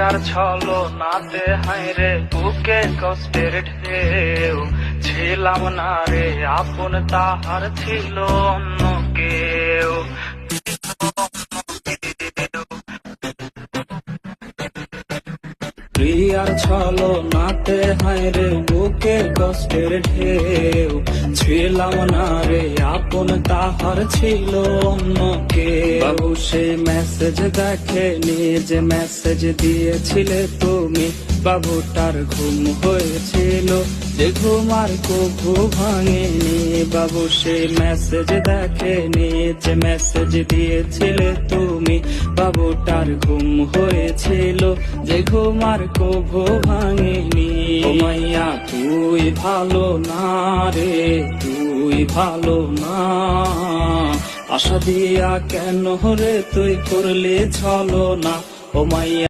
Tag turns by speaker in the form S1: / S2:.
S1: আর ছলো নাতে হায়রে বুকে কষ্টের ঢেউ, ছিলাম না রে আপন তাহার ছিল অন্য কেউ। প্রিয়ার ছলো নাতে হায়রে বুকে কষ্টের ঢেউ, ছিলাম না রে আপন তাহার ছিল অন্য কেউ। বাবু সে মেসেজ দেখে নিজে মেসেজ দিয়েছিলে তুমি, বাবুটার ঘুম হয়েছিল যে ঘুম আর কভু ভাঙেনি। বাবু সে মেসেজ দেখে নিজে মেসেজ দিয়েছিলে তুমি, বাবুটার ঘুম হয়েছিল যে ঘুম আর কভু ভাঙেনি। ও মাইয়া তুই ভালো না রে, তুই ভালো না, আশা দিয়া কেন রে তুই করলে ছলো না। ও মাইয়া